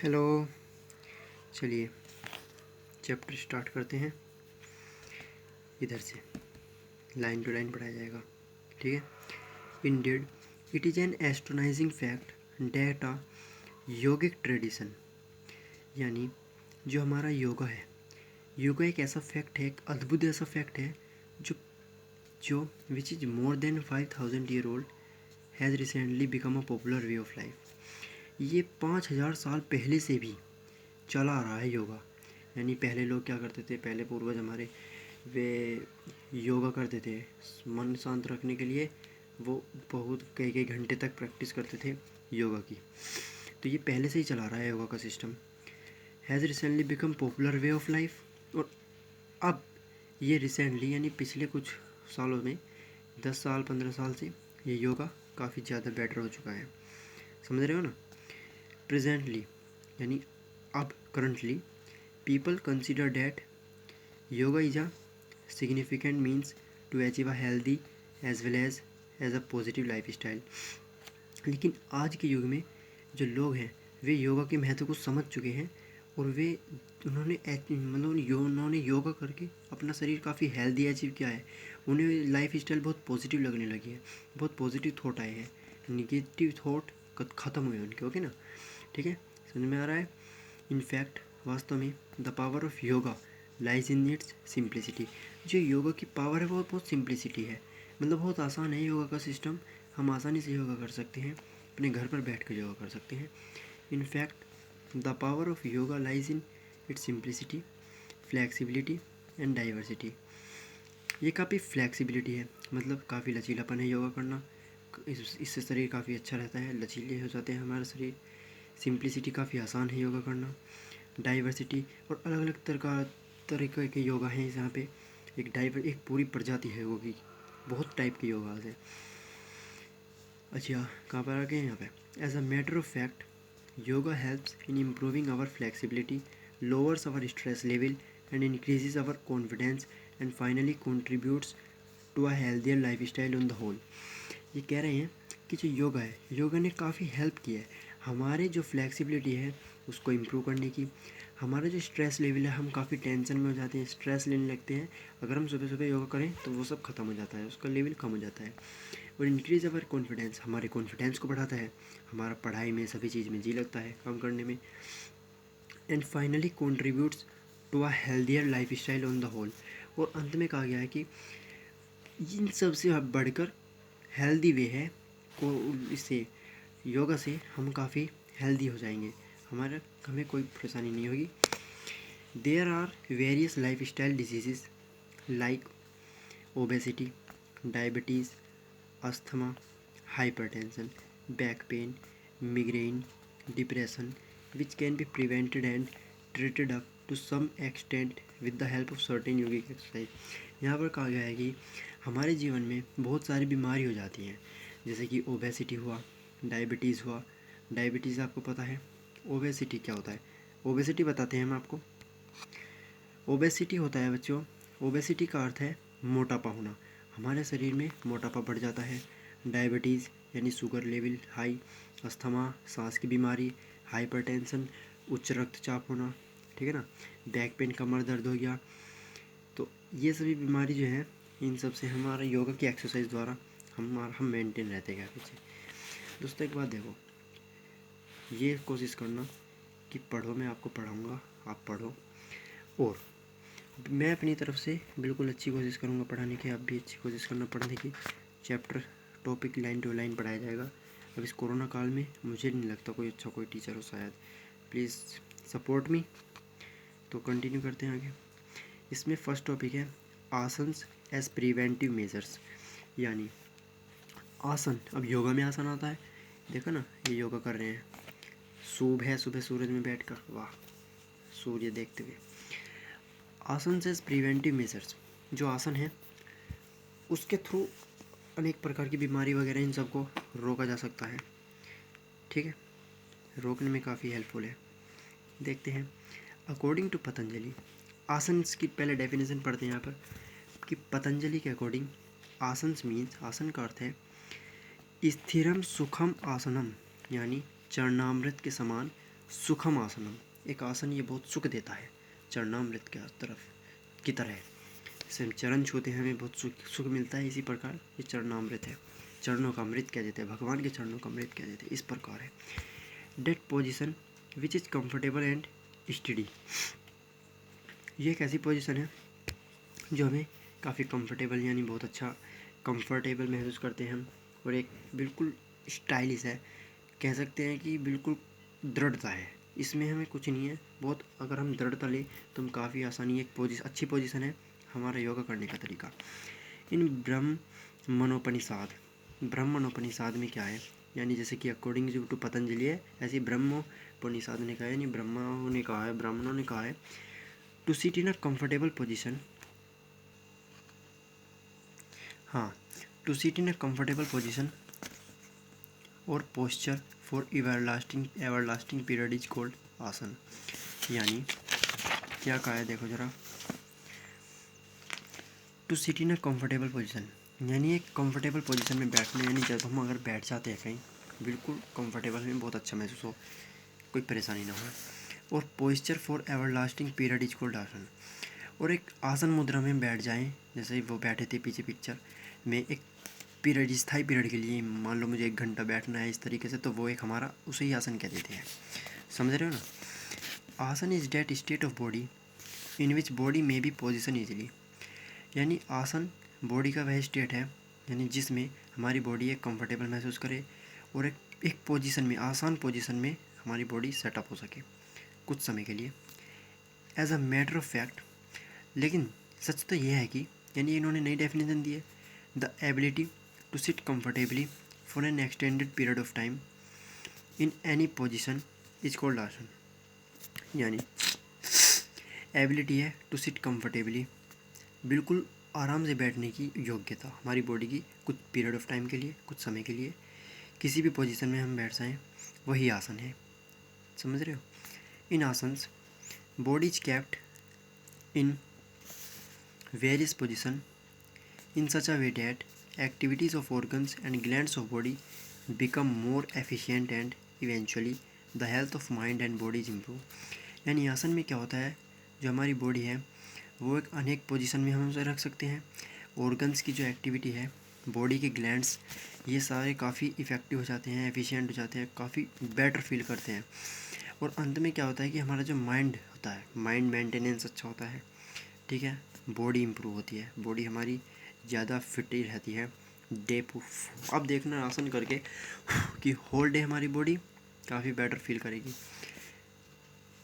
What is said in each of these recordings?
Hello. चलिए chapter start करते हैं। इधर से लाइन टू लाइन पढ़ाया जाएगा, ठीक है। Indeed it is an astonishing fact that a yogic tradition, यानी जो हमारा योगा है, योगा एक ऐसा फैक्ट है, एक अद्भुत ऐसा फैक्ट है जो जो which is more than 5000 year old has recently become a popular way of life. ये 5000 साल पहले से भी चला आ रहा है योगा। यानी पहले लोग क्या करते थे, पहले पूर्वज हमारे वे योगा करते थे मन शांत रखने के लिए। वो बहुत कई कई घंटे तक प्रैक्टिस करते थे योगा की। तो ये पहले से ही चला रहा है योगा का system. Has recently become popular way of life. और अब ये रिसेंटली यानी पिछले कुछ सालों में 10 साल 15 साल से ये योगा काफ़ी ज़्यादा बेटर हो चुका है। समझ रहे हो ना। प्रेजेंटली यानी अब currently people consider that yoga is a significant means to achieve a healthy as well as a positive lifestyle। लेकिन आज के युग में जो लोग हैं वे योगा के महत्व को समझ चुके हैं और वे उन्होंने योगा करके अपना शरीर काफ़ी हेल्दी अचीव किया है। उन्हें लाइफ स्टाइल बहुत पॉजिटिव लगने लगी है, बहुत पॉजिटिव थॉट आए हैं, निगेटिव थॉट ख़त्म हुए उनके। ओके ना, ठीक है, समझ में आ रहा है। इनफैक्ट वास्तव में the power of yoga lies in its simplicity. जो योगा की पावर है वो बहुत सिंप्लिसिटी है, मतलब बहुत आसान है योगा का सिस्टम। हम आसानी से योगा कर सकते हैं, अपने घर पर बैठ कर योगा कर सकते हैं। In fact the power of yoga lies in its simplicity, flexibility and diversity. ये काफ़ी फ्लैक्सिबिलिटी है, मतलब काफ़ी लचीलापन है योगा करना। इससे शरीर काफ़ी अच्छा रहता है, लचीले हो जाते हैं हमारा शरीर। सिंप्लिसिटी काफ़ी आसान है योगा करना। डाइवर्सिटी और अलग अलग तरीके के योगा हैं यहाँ पे। एक पूरी प्रजाति है योगा की, बहुत टाइप के योगा है। अच्छा, कहाँ पर आ गए यहाँ पे। As a matter of fact yoga helps in improving our flexibility, lowers our stress level and increases our confidence and finally contributes to a healthier life style on the whole. ये कह रहे हैं कि जो योगा है, योगा ने काफ़ी हेल्प किया है हमारे जो फ्लेक्सिबिलिटी है उसको इम्प्रूव करने की। हमारा जो स्ट्रेस लेवल है, हम काफ़ी टेंशन में हो जाते हैं, स्ट्रेस लेने लगते हैं। अगर हम सुबह सुबह योगा करें तो वो सब खत्म हो जाता है, उसका लेवल कम हो जाता है। और इंक्रीज अवर कॉन्फिडेंस, हमारे कॉन्फिडेंस को बढ़ाता है, हमारा पढ़ाई में सभी चीज़ में जी लगता है काम करने में। And finally contributes to a healthier life style on the whole. और अंत में कहा गया है कि इन सब से बढ़कर हेल्दी वे है को, इससे योगा से हम काफ़ी हेल्दी हो जाएंगे, हमें कोई परेशानी नहीं होगी। There are various life style diseases like obesity, diabetes, asthma, hypertension, back pain, migraine, depression which can be prevented and treated up to some extent with the help of certain yogic exercise. यहाँ पर कहा गया है कि हमारे जीवन में बहुत सारी बीमारी हो जाती हैं, जैसे कि ओबेसिटी हुआ, डायबिटीज़ हुआ। डायबिटीज़ आपको पता है, ओबेसिटी क्या होता है, ओबेसिटी बताते हैं हम आपको। ओबेसिटी होता है बच्चों, ओबेसिटी का अर्थ है मोटापा होना, हमारे शरीर में मोटापा बढ़ जाता है। डायबिटीज़ यानी शुगर लेवल हाई, अस्थमा सांस की बीमारी, हाइपरटेंशन उच्च रक्तचाप होना, ठीक है ना, बैक पेन कमर दर्द हो गया। तो ये सभी बीमारी जो है, इन सब से हमारा योगा की एक्सरसाइज द्वारा हम मेंटेन रहते हैं पीछे। दोस्तों एक बात देखो, ये कोशिश करना कि पढ़ो, मैं आपको पढ़ाऊँगा, आप पढ़ो, और मैं अपनी तरफ से बिल्कुल अच्छी कोशिश करूँगा पढ़ाने की, आप भी अच्छी कोशिश करना पढ़ने की। Chapter topic line to line पढ़ाया जाएगा। अब इस कोरोना काल में मुझे नहीं लगता कोई अच्छा कोई टीचर हो शायद। Please support me. तो कंटिन्यू करते हैं आगे। इसमें फर्स्ट टॉपिक है आसन्स एज प्रिवेंटिव मेजर्स, यानी आसन। अब योगा में आसन आता है, देखो ना, ये योगा कर रहे हैं, सुबह है, सुबह सूरज में बैठकर, वाह, सूर्य देखते हुए। आसन एज प्रिवेंटिव मेजर्स, जो आसन है उसके थ्रू अनेक प्रकार की बीमारी वगैरह इन सबको रोका जा सकता है, ठीक है, रोकने में काफ़ी हेल्पफुल है। देखते हैं अकॉर्डिंग टू पतंजलि, आसन की पहले डेफिनेशन पढ़ते हैं यहाँ पर कि पतंजलि के अकॉर्डिंग आसन्स मीन्स, आसन का अर्थ है स्थिरम सुखम आसनम, यानी चरणामृत के समान सुखम आसनम, एक आसन ये बहुत सुख देता है, चरणामृत के तरफ की तरह। जैसे हम चरण छूते हैं हमें बहुत सुख मिलता है, इसी प्रकार ये चरणामृत है, चरणों का अमृत कह देते हैं, भगवान के चरणों का अमृत कह देते हैं, इस प्रकार है। That position which is comfortable and steady, ये एक ऐसी पोजिशन है जो हमें काफ़ी कंफर्टेबल यानी बहुत अच्छा कंफर्टेबल महसूस करते हैं हम, और एक बिल्कुल स्टाइलिश है, कह सकते हैं कि बिल्कुल दृढ़ता है, इसमें हमें कुछ नहीं है बहुत, अगर हम दृढ़ता लें तो हम काफ़ी आसानी, एक अच्छी पोजीशन है हमारा योगा करने का तरीका। इन ब्रह्मणोपनिषद में क्या है, यानी जैसे कि अकॉर्डिंग टू पतंजलि है, ऐसे ब्रह्मोपनिषद ने कहा है, यानी ब्रह्माओं ने कहा है, ब्राह्मणों ने कहा है, to sit in a comfortable position, हाँ, to sit in a comfortable position और posture for everlasting period is called asana. यानी क्या कहा है देखो जरा, to sit in a comfortable position, यानी एक कंफर्टेबल पोजिशन में बैठना, यानी जब हम अगर बैठ जाते हैं कहीं बिल्कुल कंफर्टेबल में, बहुत अच्छा महसूस हो, कोई परेशानी ना हो। और posture for everlasting period is called आसन, और एक आसन मुद्रा में बैठ जाएं, जैसे वो बैठे थे पीछे पिक्चर में, एक पीरियड, स्थायी पीरियड के लिए, मान लो मुझे 1 घंटा बैठना है इस तरीके से, तो वो एक हमारा उसे ही आसन कह देते हैं, समझ रहे हो ना। Asana is that state of body in which body may be position easily, यानी आसन बॉडी का वह स्टेट है, यानी जिसमें हमारी बॉडी एक कंफर्टेबल महसूस करे, और एक पोजीशन में, आसान पोजीशन में हमारी बॉडी सेटअप हो सके कुछ समय के लिए। As a matter of fact, लेकिन सच तो यह है कि, यानी इन्होंने नई डेफिनेशन दी है, the ability to sit comfortably for an extended period of time in any position is called asana, यानी एबिलिटी है टू सिट कंफर्टेबली, बिल्कुल आराम से बैठने की योग्यता हमारी बॉडी की, कुछ पीरियड ऑफ टाइम के लिए, कुछ समय के लिए, किसी भी पोजीशन में हम बैठ जाएं, वही आसन है, समझ रहे हो। In asanas body is kept in various position in such a way that activities of organs and glands of body become more efficient and eventually the health of mind and body is improve। यानी आसन में क्या होता है, जो हमारी body है वो एक अनेक पोजीशन में हम उसे रख सकते हैं, ऑर्गन्स की जो एक्टिविटी है, बॉडी के ग्लैंड्स, ये सारे काफ़ी इफ़ेक्टिव हो जाते हैं, एफिशिएंट हो जाते हैं, काफ़ी बेटर फील करते हैं, और अंत में क्या होता है कि हमारा जो माइंड होता है, माइंड मेंटेनेंस अच्छा होता है, ठीक है, बॉडी इम्प्रूव होती है, बॉडी हमारी ज़्यादा फिट ही रहती है डे। अब देखना आसन करके कि होल डे हमारी बॉडी काफ़ी बेटर फील करेगी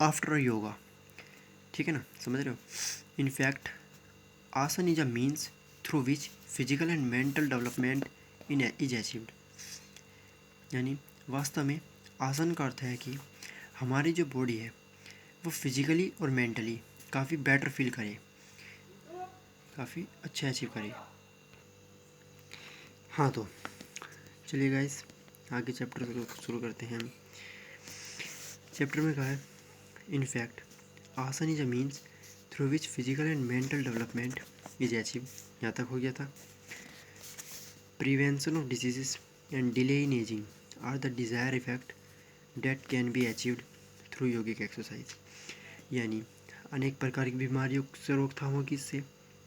आफ्टर योगा, ठीक है ना, समझ रहे हो। In fact asana is a means through which physical and mental development in is achieved, यानी वास्तव में आसन का अर्थ है कि हमारी जो बॉडी है वो फिजिकली और मेंटली काफ़ी बेटर फील करे, काफ़ी अच्छे अचीव करे। हाँ तो चलिए गाइस, आगे चैप्टर शुरू करते हैं हम। चैप्टर में कहा है, in fact asana is a means through which physical and mental development is achieve, यहाँ तक हो गया था। Prevention of diseases and delay in ageing are the desire effect that can be achieved through yogic exercise, यानी अनेक प्रकार की बीमारियों से रोकथाम होगी इससे,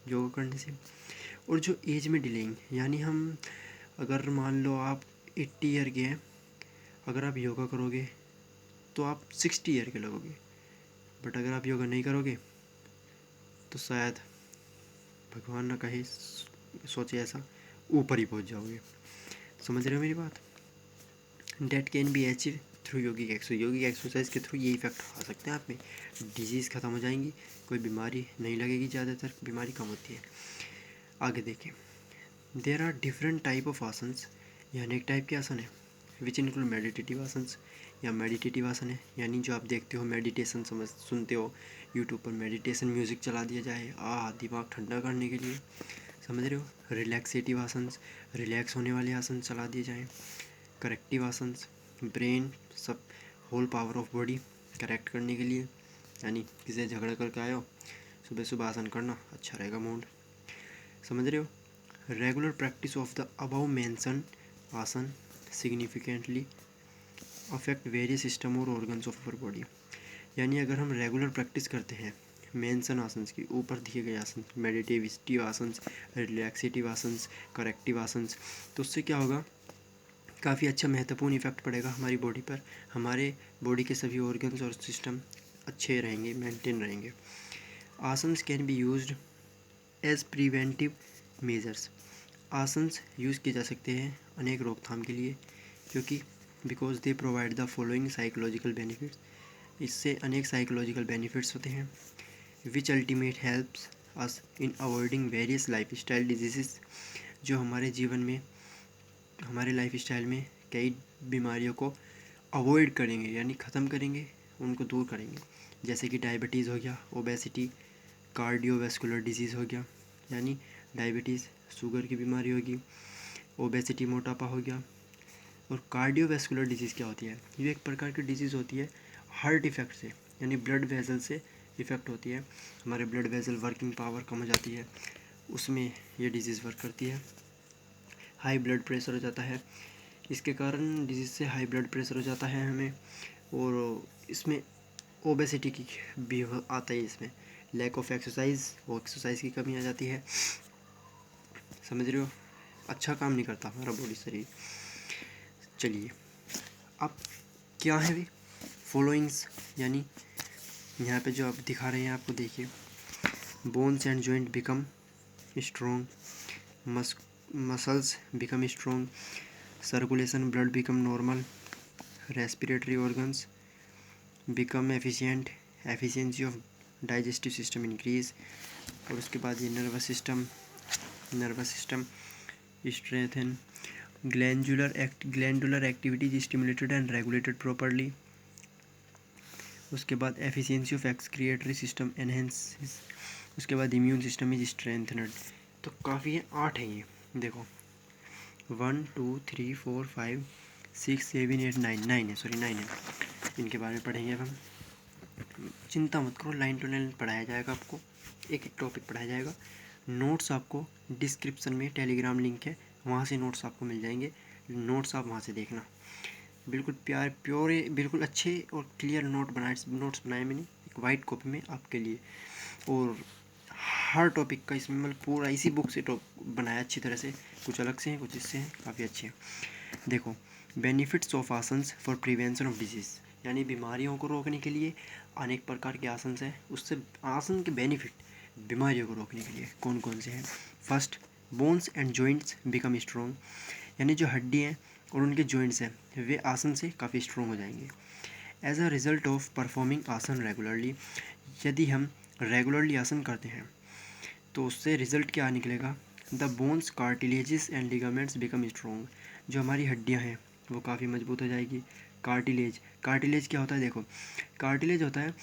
योगा करने से। और जो एज में डिलेइंग, यानी हम अगर मान लो आप 80 ईयर के हैं, अगर आप योगा करोगे तो आप 60 ईयर के लगोगे, बट अगर आप योगा नहीं करोगे तो शायद भगवान ना कहे, सोचे ऐसा, ऊपर ही पहुंच जाओगे, समझ रहे हो मेरी बात। Date can be achieve through yogic exercise के थ्रू ये इफेक्ट आ सकते हैं आप में, डिजीज़ ख़त्म हो जाएंगी, कोई बीमारी नहीं लगेगी, ज़्यादातर बीमारी कम होती है। आगे देखें, there are different type of asanas, ये अनेक टाइप के आसन है, विच इंक्लूड मेडिटेटिव आसन्स, या मेडिटेटिव आसन है, यानी जो आप देखते हो मेडिटेशन सुनते हो यूट्यूब पर, मेडिटेशन म्यूज़िक चला दिया जाए दिमाग ठंडा करने के लिए, समझ रहे हो। रिलैक्सेटिव आसन्स, रिलैक्स होने वाले आसन चला दिए जाएँ। करेक्टिव आसन्स, ब्रेन सब whole power of body correct करने के लिए, यानी किसी झगड़ा करके आए हो, सुबह सुबह आसन करना, अच्छा रहेगा मूड, समझ रहे हो। Regular practice of the above mention आसन सिग्निफिकेंटली अफेक्ट वेरियस सिस्टम और ऑर्गन्स ऑफ अवर बॉडी। यानी अगर हम रेगुलर प्रैक्टिस करते हैं मेंशन आसन्स की, ऊपर दिए गए आसन, मेडिटेटिव आसन्स, रिलैक्सेटिव आसन्स, करेक्टिव आसन्स, तो उससे क्या होगा, काफ़ी अच्छा महत्वपूर्ण इफेक्ट पड़ेगा हमारी बॉडी पर। हमारे बॉडी के सभी ऑर्गन्स और सिस्टम अच्छे रहेंगे, मेंटेन रहेंगे। Asanas can be used as preventive measures. Asanas use किए जा सकते हैं अनेक रोकथाम के लिए, क्योंकि because they provide the following psychological benefits. इससे अनेक साइकोलॉजिकल बेनिफिट्स होते हैं, which ultimate helps us in avoiding various life style diseases. जो हमारे जीवन में, हमारे लाइफ स्टाइल में कई बीमारियों को अवॉइड करेंगे, यानी ख़त्म करेंगे, उनको दूर करेंगे। जैसे कि डायबिटीज़ हो गया, ओबेसिटी, कार्डियोवैस्कुलर डिजीज़ हो गया, यानी डायबिटीज़ शुगर की बीमारी होगी, ओबेसिटी मोटापा हो गया। और कार्डियोवैस्कुलर डिजीज़ क्या होती है, ये एक प्रकार की डिजीज़ होती है हार्ट इफेक्ट से, यानी ब्लड वेसल से इफ़ेक्ट होती है। हमारे ब्लड वेसल वर्किंग पावर कम हो जाती है, उसमें ये डिजीज़ वर्क करती है। हाई ब्लड प्रेशर हो जाता है, इसके कारण डिजीज़ से हाई ब्लड प्रेशर हो जाता है हमें। और इसमें ओबेसिटी की भी आता है, इसमें लैक ऑफ एक्सरसाइज, वो एक्सरसाइज की कमी आ जाती है, समझ रहे हो, अच्छा काम नहीं करता हमारा बॉडी शरीर। चलिए अब क्या है भी फॉलोइंग्स, यानी यहाँ पे जो आप दिखा रहे हैं आपको देखिए, bones and joint become strong, muscles become strong, circulation blood become normal, respiratory organs become efficient, efficiency of digestive system increase. और उसके बाद ये nervous system strengthen, glandular activities stimulated and regulated properly. उसके बाद efficiency of excretory system enhances. उसके बाद immune system is strengthened. तो काफ़ी है, 8 है ये, देखो 1 2 3 4 5 6 7 8 9, 9 है, सॉरी 9 है। इनके बारे में पढ़ेंगे अब हम, चिंता मत करो, लाइन टू लाइन पढ़ाया जाएगा आपको, एक एक टॉपिक पढ़ाया जाएगा। नोट्स आपको डिस्क्रिप्शन में टेलीग्राम लिंक है, वहाँ से नोट्स आपको मिल जाएंगे, नोट्स आप वहाँ से देखना। बिल्कुल प्योर बिल्कुल अच्छे और क्लियर नोट्स बनाए मैंने एक वाइट कॉपी में आपके लिए। और हर टॉपिक का इसमें मतलब पूरा इसी बुक से बनाया अच्छी तरह से, कुछ अलग से हैं कुछ इससे हैं, काफ़ी अच्छे हैं। देखो, benefits of asanas for prevention of disease, यानी बीमारियों को रोकने के लिए अनेक प्रकार के आसन हैं, उससे आसन के बेनिफिट बीमारियों को रोकने के लिए कौन कौन से हैं। First, bones and joints become strong, यानी जो हड्डी हैं और उनके जॉइंट्स हैं वे आसन से काफ़ी स्ट्रॉन्ग हो जाएंगे। As a result of performing asana regularly, यदि हम रेगुलरली आसन करते हैं तो उससे रिज़ल्ट क्या निकलेगा, the bones cartilages and ligaments become strong, जो हमारी हड्डियाँ हैं वो काफ़ी मजबूत हो जाएगी। कार्टिलेज क्या होता है, देखो कार्टिलेज होता है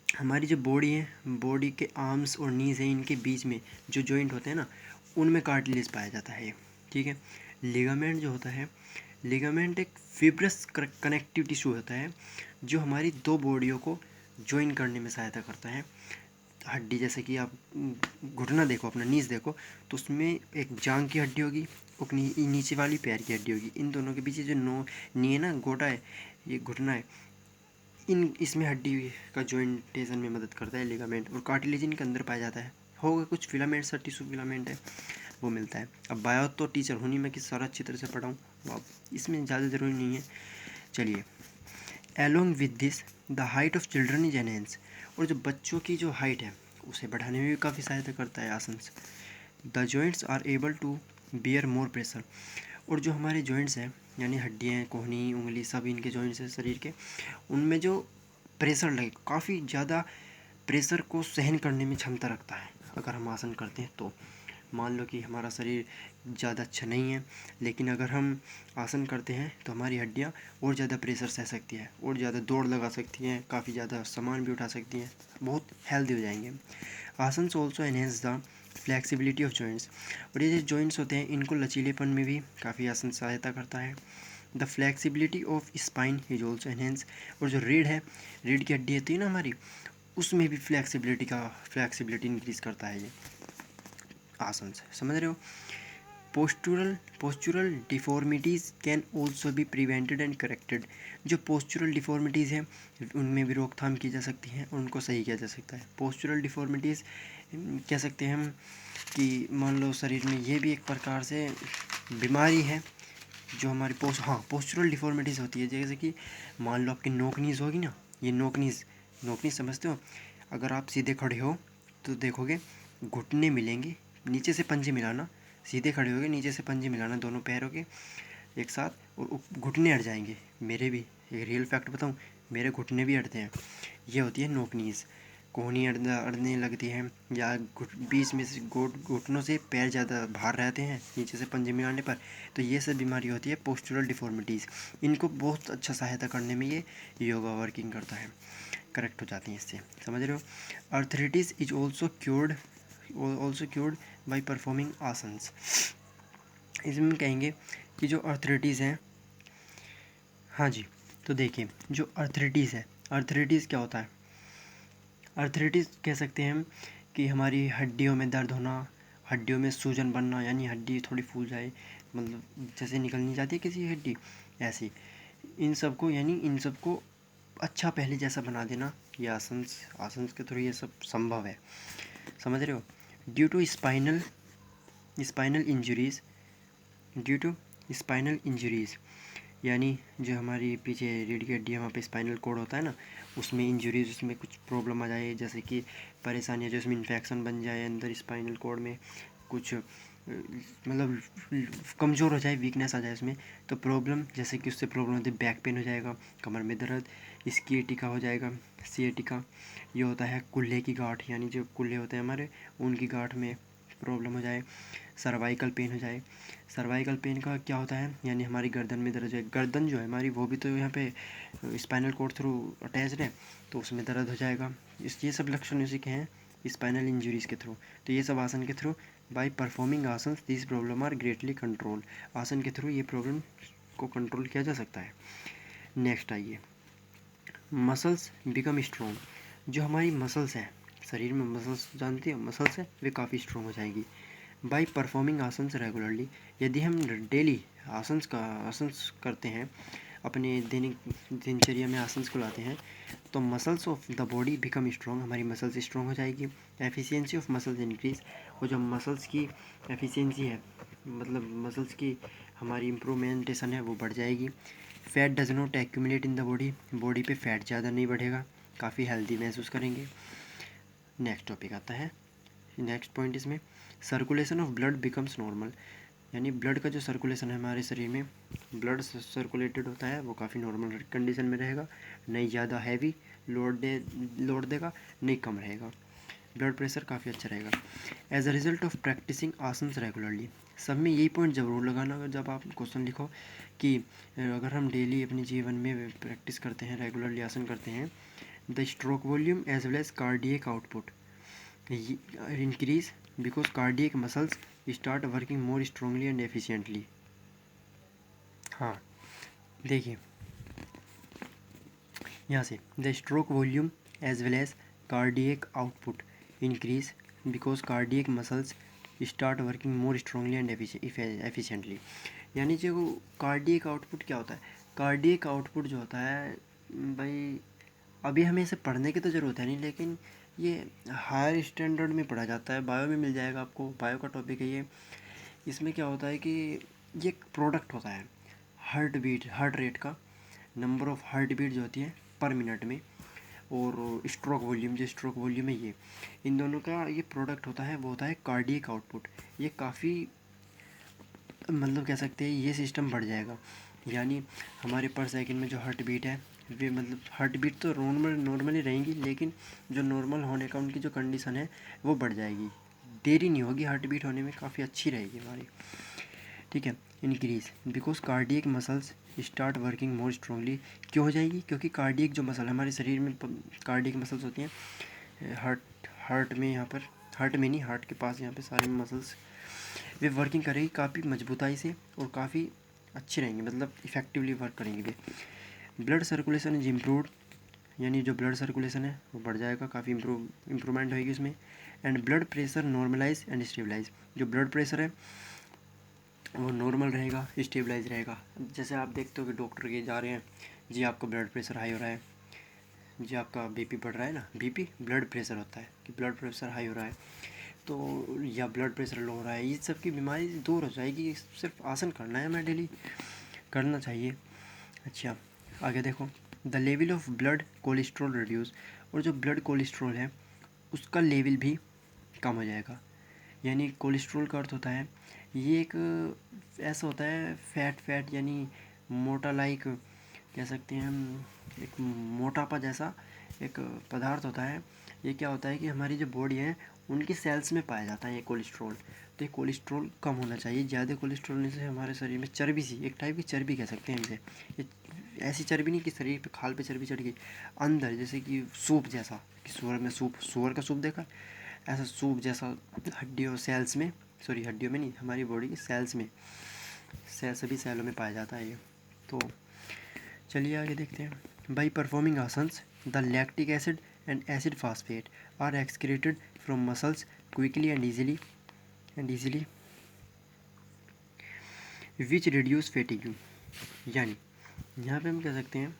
हमारी जो बॉडी है, बॉडी के आर्म्स और नीज़ हैं, इनके बीच में जो जॉइंट होते हैं ना, उनमें कार्टिलेज पाया जाता है, ठीक है। लिगामेंट जो होता है, लिगामेंट एक फिब्रस कनेक्टिव टिश्यू होता है जो हमारी दो बॉडियों को ज्वाइन करने में सहायता करता है। हड्डी जैसे कि आप घुटना देखो, अपना नीज देखो, तो उसमें एक जांग की हड्डी होगी और नीचे वाली पैर की हड्डी होगी, इन दोनों के पीछे जो नी है ना, गोटा है, ये घुटना है, इसमें हड्डी का जॉइंटेशन में मदद करता है लिगामेंट। और कार्टिलेज इनके अंदर पाया जाता है, होगा कुछ फिलामेंट सा टिश्यू फिलामेंट है वो मिलता है। अब बायो तो टीचर हूँ नहीं मैं कि सारा अच्छी तरह से पढ़ाऊँ, अब इसमें ज़्यादा ज़रूरी नहीं है। चलिए, along with this the height of children is enhance, और जो बच्चों की जो हाइट है उसे बढ़ाने में भी काफ़ी सहायता करता है आसन। The joints are able to bear more pressure, और जो हमारे जॉइंट्स हैं यानी हड्डियाँ, कोहनी, उंगली, सब इनके जॉइंट्स हैं शरीर के, उनमें जो प्रेशर लगे, काफ़ी ज़्यादा प्रेशर को सहन करने में क्षमता रखता है अगर हम आसन करते हैं तो। मान लो कि हमारा शरीर ज़्यादा अच्छा नहीं है, लेकिन अगर हम आसन करते हैं तो हमारी हड्डियाँ और ज़्यादा प्रेशर सह सकती है, और ज़्यादा दौड़ लगा सकती हैं, काफ़ी ज़्यादा सामान भी उठा सकती हैं, बहुत हेल्दी हो जाएंगे। आसन also enhance the flexibility of joints, और ये जो जॉइंट्स होते हैं इनको लचीलेपन में भी काफ़ी आसन सहायता करता है। The flexibility of spine is also enhance, और जो रीढ़ है, रीढ़ की हड्डी होती है ना हमारी, उसमें भी फ्लैक्सिबिलिटी इंक्रीज़ करता है ये आसन से, समझ रहे हो। Postural deformities can also be prevented and corrected. जो पोस्चुरल डिफॉर्मिटीज़ हैं उनमें भी रोकथाम की जा सकती है, उनको सही किया जा सकता है। पोस्चुरल डिफॉर्मिटीज़ कह सकते हैं हम कि मान लो शरीर में ये भी एक प्रकार से बीमारी है जो हमारी पोस्चुरल डिफॉर्मिटीज़ होती है। जैसे कि मान लो आपकी नोकनीज़ होगी ना, ये नोकनीज़ समझते हो? अगर आप सीधे खड़े हो तो देखोगे घुटने मिलेंगे, नीचे से पंजे मिलाना, सीधे खड़े होगे नीचे से पंजे मिलाना दोनों पैरों के एक साथ और घुटने अड़ जाएंगे। मेरे भी एक रियल फैक्ट बताऊँ, मेरे घुटने भी अड़ते हैं। ये होती है नोकनीज़। कोहनी अड़ने लगती है या बीच में से घुटनों से पैर ज़्यादा बाहर रहते हैं नीचे से पंजे मिलाने पर, तो ये सब बीमारी होती है पोस्चुरल डिफॉर्मिटीज़। इनको बहुत अच्छा सहायता करने में ये योगा वर्किंग करता है, करेक्ट हो जाती हैं इससे, समझ रहे हो? Arthritis is also cured by performing asanas. इसमें कहेंगे कि जो आर्थराइटिस है, हाँ जी, तो देखिए जो आर्थराइटिस है, आर्थराइटिस क्या होता है? आर्थराइटिस कह सकते हैं हम कि हमारी हड्डियों में दर्द होना, हड्डियों में सूजन बनना, यानी हड्डी थोड़ी फूल जाए, मतलब जैसे निकलनी जाती है किसी हड्डी ऐसी, इन सब को अच्छा पहले जैसा बना देना, ये आसन्स के थ्रू ये सब संभव है, समझ रहे हो? ड्यू टू स्पाइनल इंजरीज़, यानी जो हमारी पीछे रीढ़ की हड्डी है वहाँ पे स्पाइनल कोड होता है ना, उसमें इंजरीज, उसमें कुछ प्रॉब्लम आ जाए, जैसे कि परेशानियाँ, जो उसमें इन्फेक्शन बन जाए अंदर स्पाइनल कोड में, कुछ मतलब कमज़ोर हो जाए, वीकनेस आ जाए उसमें, तो प्रॉब्लम, जैसे कि उससे प्रॉब्लम होती है बैक पेन हो जाएगा, कमर में दर्द, स्कियाटिका हो जाएगा, सियाटिका, ये होता है कूल्हे की गांठ, यानी जो कूल्हे होते हैं हमारे उनकी गांठ में प्रॉब्लम हो जाए, सर्वाइकल पेन हो जाए। सर्वाइकल पेन का क्या होता है, यानी हमारी गर्दन में दर्द है, गर्दन जो है हमारी वो भी तो यहाँ पे स्पाइनल कोड थ्रू अटैच्ड है, तो उसमें दर्द हो जाएगा। ये सब लक्षण उसी के हैं स्पाइनल इंजरीज़ के थ्रू। तो ये सब आसन के through, by performing asana this problem are greatly control. आसन के थ्रू ये प्रॉब्लम को कंट्रोल किया जा सकता है। नेक्स्ट आइए, मसल्स बिकम स्ट्रॉन्ग। जो हमारी मसल्स हैं, शरीर में मसल्स, जानते हो मसल्स हैं, वे काफ़ी स्ट्रॉन्ग हो जाएंगी बाई परफॉर्मिंग आसन्स रेगुलरली। यदि हम डेली आसन्स करते हैं, अपने दैनिक दिनचर्या में आसन्स को लाते हैं, तो muscles of the body become strong, हमारी मसल्स स्ट्रॉन्ग हो जाएगी। एफिशिएंसी ऑफ मसल्स इंक्रीज, और जो मसल्स की एफिशिएंसी है, मतलब मसल्स की हमारी इम्प्रूवमेंटेशन है वो बढ़ जाएगी। Fat does not accumulate in the body पे फैट ज़्यादा नहीं बढ़ेगा, काफ़ी हेल्दी महसूस करेंगे। नेक्स्ट टॉपिक आता है, नेक्स्ट पॉइंट इसमें, circulation of blood becomes normal, यानी ब्लड का जो सर्कुलेशन है हमारे शरीर में, ब्लड सर्कुलेटेड होता है, वो काफ़ी नॉर्मल कंडीशन में रहेगा, नहीं ज़्यादा हैवी लोड देगा, नहीं कम रहेगा, ब्लड प्रेशर काफ़ी अच्छा रहेगा। As a result of practising asanas regularly, सब में यही पॉइंट ज़रूर लगाना जब आप क्वेश्चन लिखो कि अगर हम डेली अपने जीवन में प्रैक्टिस करते हैं, रेगुलरली आसन करते हैं, the stroke volume as well as cardiac output increase because cardiac muscles start working more strongly and efficiently। हाँ देखिए यहाँ से, the stroke volume as well as cardiac output increase because cardiac muscles start working more strongly and efficiently. यानी जो cardiac output क्या होता है, cardiac output जो होता है भाई, अभी हमें इसे पढ़ने की तो ज़रूरत है नहीं, लेकिन ये हायर स्टैंडर्ड में पढ़ा जाता है, बायो में मिल जाएगा आपको, बायो का टॉपिक है ये। इसमें क्या होता है कि ये एक प्रोडक्ट होता है हार्ट रेट का, नंबर ऑफ हार्ट बीट जो होती है पर मिनट में, और स्ट्रोक वॉल्यूम, जो स्ट्रोक वॉल्यूम है, ये इन दोनों का ये प्रोडक्ट होता है, वो होता है कार्डियक आउटपुट। ये काफ़ी, मतलब कह सकते हैं ये सिस्टम बढ़ जाएगा, यानी हमारे पर सेकंड में जो हार्ट बीट है, वे मतलब हार्ट बीट तो नॉर्मली रहेंगी, लेकिन जो नॉर्मल होने का उनकी जो कंडीशन है वो बढ़ जाएगी, देरी नहीं होगी हार्ट बीट होने में, काफ़ी अच्छी रहेगी हमारी, ठीक है। Increase because cardiac muscles start working more strongly, क्यों हो जाएगी? क्योंकि कार्डियक जो मसल हमारे शरीर में, कार्डियक मसल्स होती हैं हार्ट में, यहाँ पर हार्ट में नहीं, हार्ट के पास यहाँ पे सारे मसल्स, वे वर्किंग करेगी काफ़ी मजबूताई से और काफ़ी अच्छी रहेंगी, मतलब इफ़ेक्टिवली वर्क करेंगे वे। ब्लड सर्कुलेशन इज इम्प्रूवड, यानी जो ब्लड सर्कुलेशन है वो बढ़ जाएगा, काफ़ी इम्प्रूवमेंट होएगी उसमें। And blood pressure normalise and stabilise, जो ब्लड प्रेशर है वो नॉर्मल रहेगा, स्टेबलाइज रहेगा। जैसे आप देखते हो कि डॉक्टर के जा रहे हैं, जी आपका ब्लड प्रेशर हाई हो रहा है, जी आपका बीपी बढ़ रहा है ना, बीपी ब्लड प्रेशर होता है कि ब्लड प्रेशर हाई हो रहा है, तो या ब्लड प्रेशर लो हो रहा है, ये सब की बीमारी दूर हो जाएगी। सिर्फ आसन करना है, हमें डेली करना चाहिए। अच्छा, आगे देखो, the level of blood cholesterol reduce, और जो ब्लड कोलेस्ट्रॉल है उसका लेवल भी कम हो जाएगा। यानी कोलेस्ट्रॉल का अर्थ होता है, ये एक ऐसा होता है फैट यानी मोटा, लाइक कह सकते हैं हम, एक मोटापा जैसा एक पदार्थ होता है। ये क्या होता है कि हमारी जो बॉडी है उनकी सेल्स में पाया जाता है ये कोलेस्ट्रॉल। तो ये कोलेस्ट्रॉल कम होना चाहिए। ज़्यादा कोलेस्ट्रॉल होने से हमारे शरीर में चर्बी सी, एक टाइप की चर्बी कह सकते हैं इसे, ये ऐसी चर्बी नहीं कि शरीर पे खाल पे चर्बी चढ़ गई, अंदर जैसे कि सूप जैसा, कि सूअर में सूप, सूअर का सूप देखा, ऐसा सूप जैसा हड्डियों सेल्स में, सॉरी हड्डियों में नहीं, हमारी बॉडी की सेल्स में, सभी सेलों में पाया जाता है ये। तो चलिए आगे देखते हैं। By performing asanas the lactic acid and acid phosphate are excreted from muscles quickly and easily which reduce fatigue. यानी यहाँ पे हम कह सकते हैं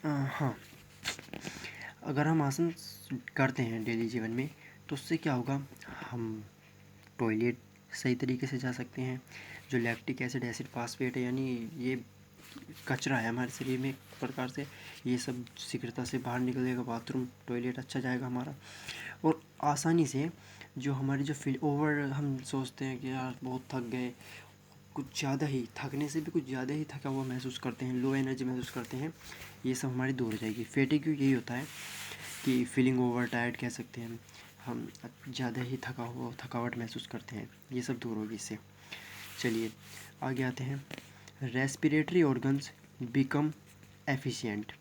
हाँ, अगर हम आसन करते हैं डेली जीवन में तो उससे क्या होगा, हम टॉयलेट सही तरीके से जा सकते हैं। जो लैक्टिक एसिड एसिड फास्फेट है, यानी ये कचरा है हमारे शरीर में एक प्रकार से, ये सब शीघ्रता से बाहर निकलेगा, बाथरूम टॉयलेट अच्छा जाएगा हमारा। और आसानी से जो हमारी जो फील ओवर, हम सोचते हैं कि यार बहुत थक गए, कुछ ज़्यादा ही थकने से भी कुछ ज़्यादा ही थका हुआ महसूस करते हैं, लो एनर्जी महसूस करते हैं, ये सब हमारी दूर हो जाएगी। फैटिग यही होता है कि फीलिंग ओवर टायर्ड कह सकते हैं हम ज़्यादा ही थकावट महसूस करते हैं, ये सब दूर होगी इससे। चलिए आगे आते हैं। रेस्पिरेटरी ऑर्गन्स बिकम एफिशिएंट,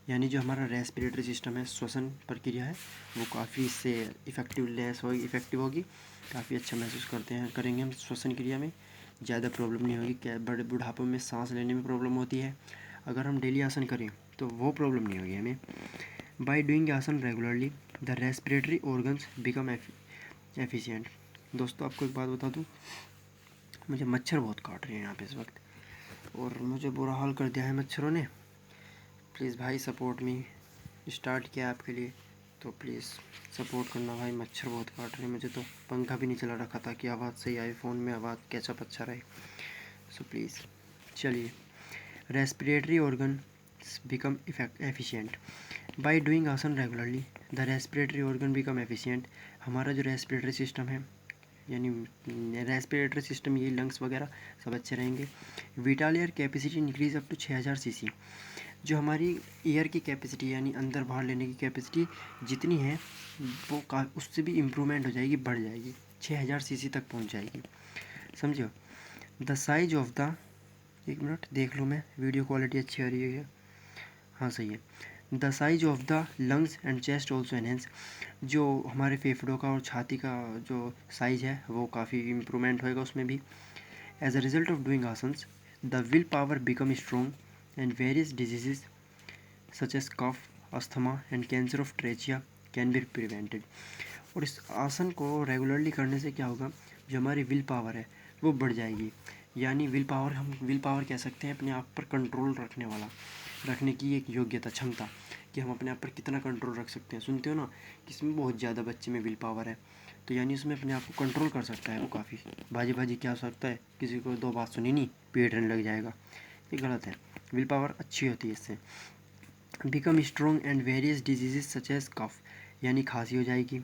यानी जो हमारा रेस्पिरेटरी सिस्टम है, श्वसन प्रक्रिया है, वो काफ़ी इससे इफ़ेक्टिव होगी, काफ़ी अच्छा महसूस करेंगे हम श्वसन क्रिया में, ज़्यादा प्रॉब्लम नहीं होगी। क्या बड़े बुढ़ापे में सांस लेने में प्रॉब्लम होती है, अगर हम डेली आसन करें तो वो प्रॉब्लम नहीं होगी हमें। By doing asana regularly the respiratory organs become efficient. दोस्तों आपको एक बात बता दूँ, मुझे मच्छर बहुत काट रहे हैं यहाँ पे इस वक्त, और मुझे बुरा हाल कर दिया है मच्छरों ने। प्लीज़ भाई सपोर्ट मी, स्टार्ट किया आपके लिए, तो प्लीज़ सपोर्ट करना भाई, मच्छर बहुत काट रहे हैं मुझे। तो पंखा भी नहीं चला रखा था कि आवाज़ सही आए, फ़ोन में आवाज़ कैचअप अच्छा रहे, सो प्लीज़। चलिए, respiratory organ become efficient by doing asana regularly the respiratory organ become efficient. हमारा जो रेस्पिरेटरी सिस्टम है, यानी रेस्पिरेटरी सिस्टम, ये लंग्स वगैरह सब अच्छे रहेंगे। Vital air capacity increase up to 6000 CC. जो हमारी एयर की कैपेसिटी यानी अंदर बाहर लेने की कैपेसिटी जितनी है वो उससे भी इम्प्रूवमेंट हो जाएगी, बढ़ जाएगी, 6000 सीसी तक पहुंच जाएगी, समझो। द साइज ऑफ द, एक मिनट देख लूँ मैं, वीडियो क्वालिटी अच्छी आ रही है, हाँ सही है। The size of the lungs and chest also enhance, जो हमारे फेफड़ों का और छाती का जो साइज है वो काफ़ी इम्प्रूवमेंट होएगा उसमें भी। As a result of doing asanas the will power become strong and various diseases such as cough, asthma and cancer of trachea can be prevented. और इस आसन को रेगुलरली करने से क्या होगा, जो हमारी विल पावर है वो बढ़ जाएगी। यानी विल पावर, हम विल पावर कह सकते हैं अपने आप पर कंट्रोल रखने की एक योग्यता, क्षमता, कि हम अपने आप पर कितना कंट्रोल रख सकते हैं। सुनते हो ना कि इसमें बहुत ज़्यादा बच्चे में विल पावर है, तो यानी उसमें अपने आप को कंट्रोल कर सकता है वो काफ़ी। बाजी क्या हो सकता है, किसी को दो बात सुनी नहीं पेट रहने लग जाएगा, ये गलत है। विल पावर अच्छी होती है इससे। Become strong and various diseases such as cough, यानी खांसी हो जाएगी,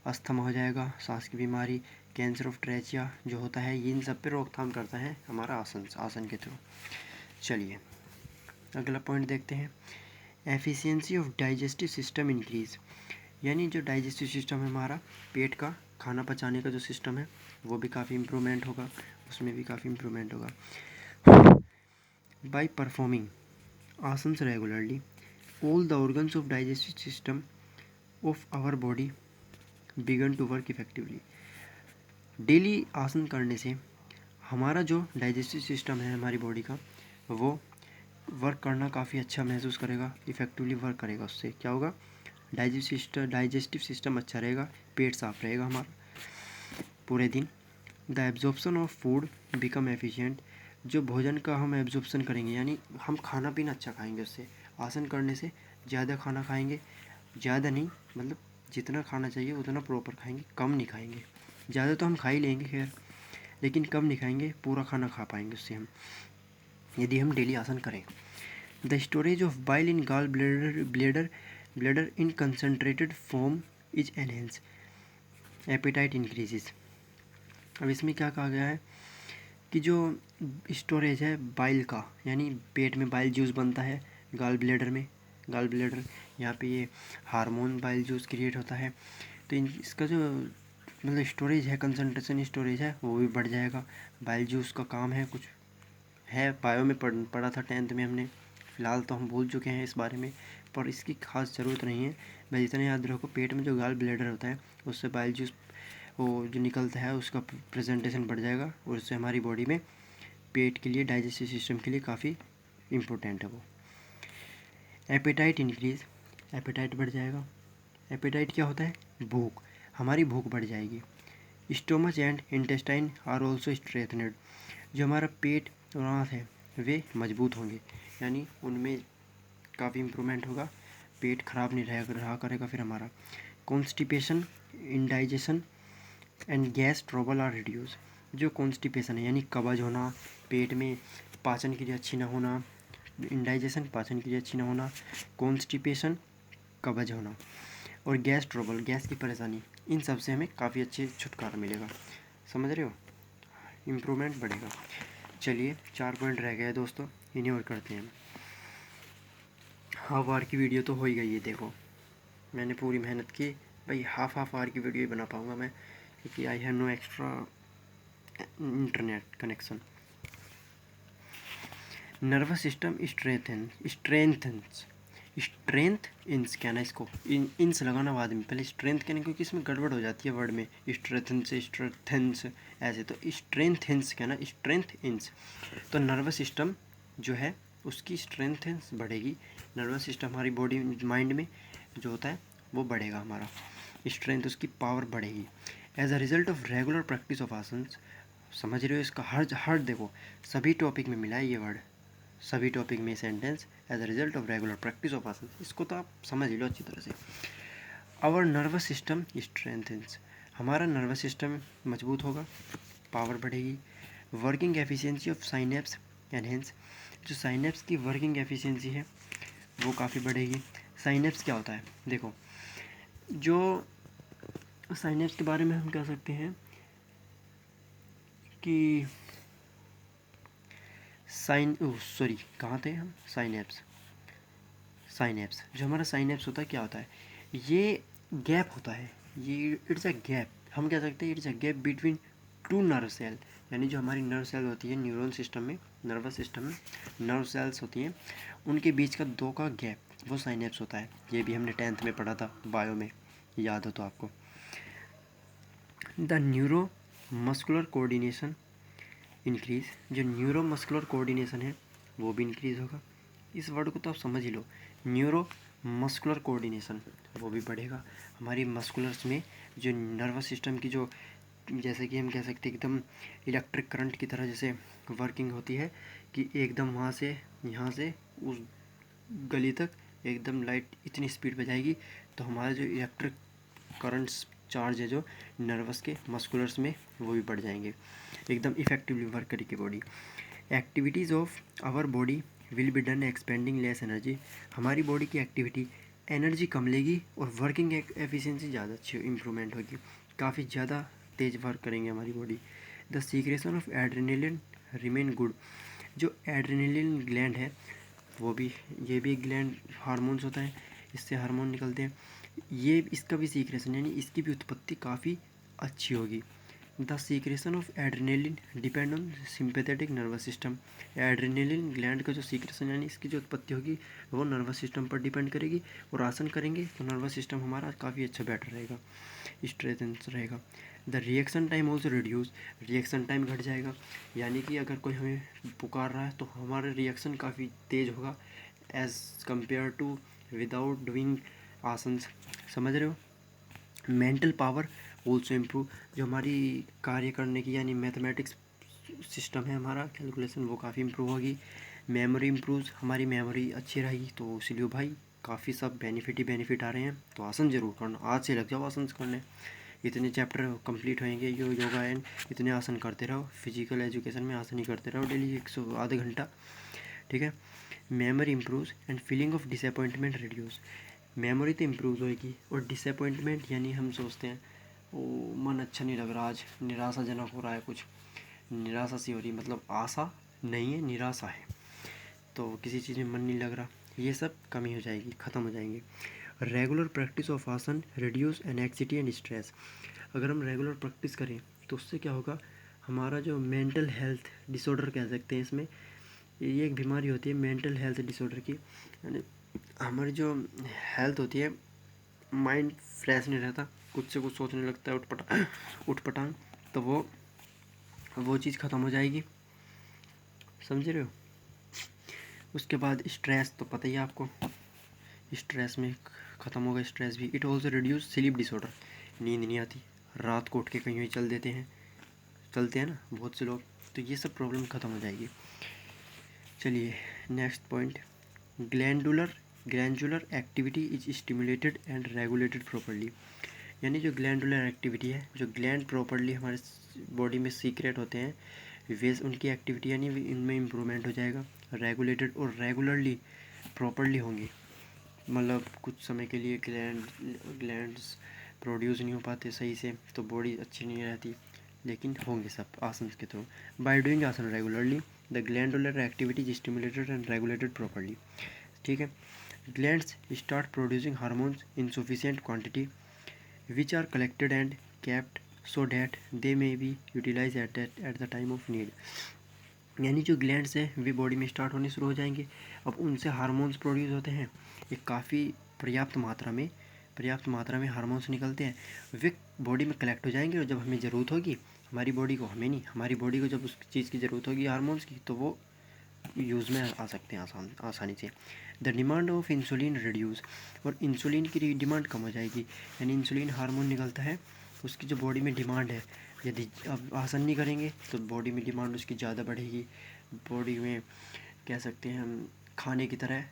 अस्थमा हो जाएगा, सांस की बीमारी, कैंसर ऑफ ट्रेचिया जो होता है, इन सब पे रोकथाम करता है हमारा आसन के थ्रू। चलिए अगला पॉइंट देखते हैं। Efficiency of digestive system increase, यानी जो डाइजेस्टिव सिस्टम है हमारा, पेट का खाना पचाने का जो सिस्टम है वो भी काफ़ी इम्प्रूवमेंट होगा, उसमें भी काफ़ी इम्प्रूवमेंट होगा। By performing asanas regularly all the organs of digestive system of our body begin to work effectively। Daily आसन करने से हमारा जो डाइजेस्टिव सिस्टम है हमारी बॉडी का, वो वर्क करना काफ़ी अच्छा महसूस करेगा, इफ़ेक्टिवली वर्क करेगा। उससे क्या होगा, डाइजेस्टिव सिस्टम अच्छा रहेगा, पेट साफ रहेगा हमारा पूरे दिन, the absorption of food become efficient, जो भोजन का हम एब्जॉर्प्शन करेंगे यानी हम खाना पीना अच्छा खाएंगे, उससे आसन करने से ज़्यादा खाना खाएंगे, ज़्यादा नहीं मतलब जितना खाना चाहिए उतना प्रॉपर खाएंगे, कम नहीं खाएंगे। ज़्यादा तो हम खा ही लेंगे खैर, लेकिन कम नहीं खाएंगे, पूरा खाना खा पाएंगे उससे हम, यदि हम डेली आसन करें। The storage of bile in gall bladder in concentrated form is enhance, appetite increases. अब इसमें क्या कहा गया है कि जो स्टोरेज है बाइल का, यानी पेट में बाइल जूस बनता है गॉल ब्लेडर यहाँ पे ये हार्मोन बाइल जूस क्रिएट होता है, तो इसका जो मतलब स्टोरेज है, कंसंट्रेशन स्टोरेज है वो भी बढ़ जाएगा। बाइल जूस का काम है, कुछ है बायो में पढ़ा था 10th में हमने, फ़िलहाल तो हम भूल चुके हैं इस बारे में, पर इसकी खास ज़रूरत नहीं है। मैं जितना याद रखो, पेट में जो गॉल ब्लेडर होता है उससे बाइल जूस वो जो निकलता है उसका प्रेजेंटेशन बढ़ जाएगा, और उससे हमारी बॉडी में पेट के लिए, डाइजेस्टिव सिस्टम के लिए काफ़ी इम्पोर्टेंट है वो। एपेटाइट इंक्रीज, एपेटाइट बढ़ जाएगा। एपेटाइट क्या होता है? भूख, हमारी भूख बढ़ जाएगी। Stomach and intestine are also strengthened, जो हमारा पेट और आँत है वे मजबूत होंगे, यानी उनमें काफ़ी इम्प्रूवमेंट होगा, पेट खराब नहीं रहा करेगा फिर हमारा। Constipation, indigestion and gas trouble are reduce, जो कॉन्स्टिपेशन है यानी कब्ज होना, पेट में पाचन क्रिया अच्छी ना होना, इंडाइजेशन पाचन क्रिया अच्छी ना होना, कॉन्स्टिपेशन कब्ज होना, और गैस ट्रबल गैस की परेशानी, इन सब से हमें काफ़ी अच्छे छुटकारा मिलेगा। समझ रहे हो? इम्प्रूवमेंट बढ़ेगा। चलिए 4 पॉइंट रह गए दोस्तों, इन्हें और करते हैं। हाफ आवर की वीडियो तो हो ही गई है, देखो मैंने पूरी मेहनत की भाई, हाफ आवर की वीडियो ही बना पाऊँगा मैं, क्योंकि I have no extra internet connection. Nervous system strengthens, क्या ना इसको इंस लगाना बाद में, पहले स्ट्रेंथ कहने, क्योंकि इसमें गड़बड़ हो जाती है वर्ड में, स्ट्रेंथेंस ऐसे, तो स्ट्रेंथ इंस कहना, स्ट्रेंथ इंस। तो नर्वस सिस्टम जो है उसकी स्ट्रेंथ बढ़ेगी, नर्वस सिस्टम हमारी बॉडी माइंड में जो होता है वो बढ़ेगा, हमारा स्ट्रेंथ उसकी पावर बढ़ेगी। As a result of regular practice of asanas, समझ रहे हो इसका हर देखो सभी टॉपिक में मिला है ये वर्ड, सभी टॉपिक में sentence, as a result of regular practice of asana, इसको तो आप समझ लो अच्छी तरह से। आवर नर्वस सिस्टम स्ट्रेंथन्स, हमारा नर्वस सिस्टम मजबूत होगा, पावर बढ़ेगी। Working efficiency of synapse enhance, जो साइनेप्स की वर्किंग एफिशिएंसी है वो काफ़ी बढ़ेगी। साइनेप्स क्या होता है? देखो, जो साइनेप्स के बारे में हम कह सकते हैं कि कहाँ थे हम? साइनेप्स, जो हमारा साइनेप्स होता है क्या होता है? ये गैप होता है, ये इट्स अ गैप, हम कह सकते हैं it's a gap between two nerve cell, यानी जो हमारी नर्व सेल होती है न्यूरॉन सिस्टम में, नर्वस सिस्टम में नर्व सेल्स होती हैं, उनके बीच का दो का गैप वो साइनेप्स होता है। ये भी हमने 10th में पढ़ा था बायो में, याद हो तो आपको। The neuro muscular coordination increase, जो न्यूरो मस्कुलर कोऑर्डिनेशन है वो भी इंक्रीज़ होगा। इस वर्ड को तो आप समझ ही लो, न्यूरो मस्कुलर कोऑर्डिनेशन वो भी बढ़ेगा। हमारी मस्कुलर्स में जो नर्वस सिस्टम की जो, जैसे कि हम कह सकते हैं एकदम इलेक्ट्रिक करंट की तरह जैसे वर्किंग होती है, कि एकदम वहाँ से यहाँ से उस गली तक एकदम लाइट इतनी स्पीड पे जाएगी, तो हमारा जो इलेक्ट्रिक करंट्स चार्ज है जो नर्वस के मस्कुलर्स में वो भी बढ़ जाएंगे, एकदम इफेक्टिवली वर्क करेगी body. Activities of our body will be done expending less energy, हमारी बॉडी की एक्टिविटी एनर्जी कम लेगी और वर्किंग एफिशिएंसी ज़्यादा अच्छी इम्प्रूवमेंट होगी, काफ़ी ज़्यादा तेज़ वर्क करेंगे हमारी body. The secretion of adrenaline remain good, जो एड्रेनलिन ग्लैंड है वो भी, ये भी एक ग्लैंड हार्मोन्स होता है, इससे हार्मोन निकलते हैं, ये इसका भी सीक्रेशन यानी इसकी भी उत्पत्ति काफ़ी अच्छी होगी। The secretion of adrenaline depend on sympathetic nervous system, adrenaline gland का जो सीक्रेशन यानी इसकी जो उत्पत्ति होगी वो नर्वस सिस्टम पर डिपेंड करेगी, और आसन करेंगे तो नर्वस सिस्टम हमारा काफ़ी अच्छा बेटर रहेगा, स्ट्रेंथ रहेगा। The reaction time also reduce, reaction time घट जाएगा, यानी कि अगर कोई हमें पुकार रहा है तो हमारा रिएक्शन काफ़ी तेज़ होगा as compare to without doing asanas. समझ रहे हो? मेंटल पावर ऑल्सो इम्प्रूव, जो हमारी कार्य करने की यानी मैथमेटिक्स सिस्टम है हमारा कैलकुलेशन, वो काफ़ी इम्प्रूव होगी। मेमोरी इम्प्रूव, हमारी मेमोरी अच्छी रहेगी। तो इसलिए भाई काफ़ी सब बेनिफिट ही बेनिफिट आ रहे हैं। तो आसन ज़रूर करना, आज से लग जाओ आसन करने। इतने चैप्टर कंप्लीट होंगे योगा एंड इतने आसन करते रहो। फिजिकल एजुकेशन में आसन ही करते रहो डेली 100 आधा घंटा, ठीक है। Memory improve and feeling of disappointment reduce, memory तो इम्प्रूव होएगी और डिसअपॉइंटमेंट यानी हम सोचते हैं वो मन अच्छा नहीं लग रहा, आज निराशाजनक हो रहा है, कुछ निराशा सी हो रही, मतलब आशा नहीं है, निराशा है। तो किसी चीज़ में मन नहीं लग रहा, ये सब कमी हो जाएगी, ख़त्म हो जाएंगे। रेगुलर प्रैक्टिस ऑफ आसन रिड्यूस एनएक्सिटी एंड स्ट्रेस, अगर हम रेगुलर प्रैक्टिस करें तो उससे क्या होगा, हमारा जो मेंटल हेल्थ डिसऑर्डर कह सकते हैं इसमें, ये एक बीमारी होती है मेंटल हेल्थ डिसऑर्डर की, यानी हमारी जो हेल्थ होती है, माइंड फ्रेश नहीं रहता, कुछ से कुछ सोचने लगता है उठपटांग, तो वो चीज़ ख़त्म हो जाएगी, समझ रहे हो। उसके बाद स्ट्रेस तो पता ही है आपको, स्ट्रेस में ख़त्म होगा स्ट्रेस भी। It also reduce sleep disorder, नींद नहीं आती, रात को उठ के कहीं चलते हैं ना बहुत से लोग, तो ये सब प्रॉब्लम ख़त्म हो जाएगी। चलिए next point, glandular glandular activity is stimulated and regulated properly, यानी जो ग्लैंडुलर एक्टिविटी है, जो ग्लैंड प्रॉपर्ली हमारे बॉडी में सीक्रेट होते हैं, वे उनकी एक्टिविटी यानी इनमें इम्प्रूवमेंट हो जाएगा, रेगुलेटेड और रेगुलरली प्रॉपर्ली होंगी। मतलब कुछ समय के लिए ग्लैंड्स प्रोड्यूस नहीं हो पाते सही से, तो बॉडी अच्छी नहीं रहती, लेकिन होंगे सब आसन के through. By doing asana regularly the glandular activity is stimulated and regulated properly, ठीक है। Glands start producing hormones in sufficient quantity which are collected and kept so that they may be utilized at the time of need, यानी जो glands हैं वे body में start होने शुरू हो जाएंगे। अब उनसे हार्मोन्स प्रोड्यूस होते हैं, एक काफ़ी पर्याप्त मात्रा में हार्मोन्स निकलते हैं, वे बॉडी में कलेक्ट हो जाएंगे, और जब हमें ज़रूरत होगी हमारी बॉडी को, हमें नहीं, हमारी बॉडी को जब उस चीज़ की ज़रूरत होगी हार्मोन्स की, तो वो यूज़ में आ सकते हैं आसानी से। The demand of insulin reduce, और इंसुलिन की डिमांड कम हो जाएगी, यानी इंसुलिन हार्मोन निकलता है, उसकी जो बॉडी में डिमांड है, यदि अब आसन नहीं करेंगे तो बॉडी में डिमांड उसकी ज़्यादा बढ़ेगी। बॉडी में कह सकते हैं हम खाने की तरह,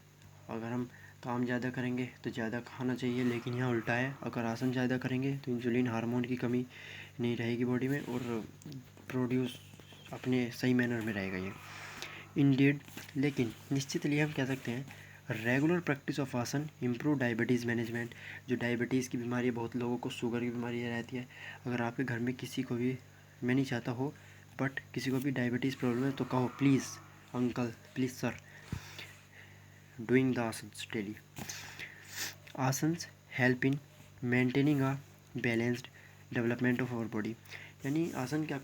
अगर हम काम ज़्यादा करेंगे तो ज़्यादा खाना चाहिए, लेकिन यहाँ उल्टा है, अगर आसन ज़्यादा करेंगे तो इंसुलिन हार्मोन की कमी नहीं रहेगी बॉडी में, और प्रोड्यूस अपने सही मैनर में रहेगा ये इंडीड। लेकिन निश्चित लिए हम कह सकते हैं रेगुलर प्रैक्टिस ऑफ आसन इम्प्रूव डायबिटीज़ मैनेजमेंट, जो डायबिटीज़ की बीमारी है, बहुत लोगों को शुगर की बीमारी रहती है, अगर आपके घर में किसी को भी, मैं नहीं चाहता हो, बट किसी को भी डायबिटीज़ प्रॉब्लम है तो कहो please uncle, please sir, doing the asanas daily. Asanas help in maintaining a balanced development of our body, यानी आसन क्या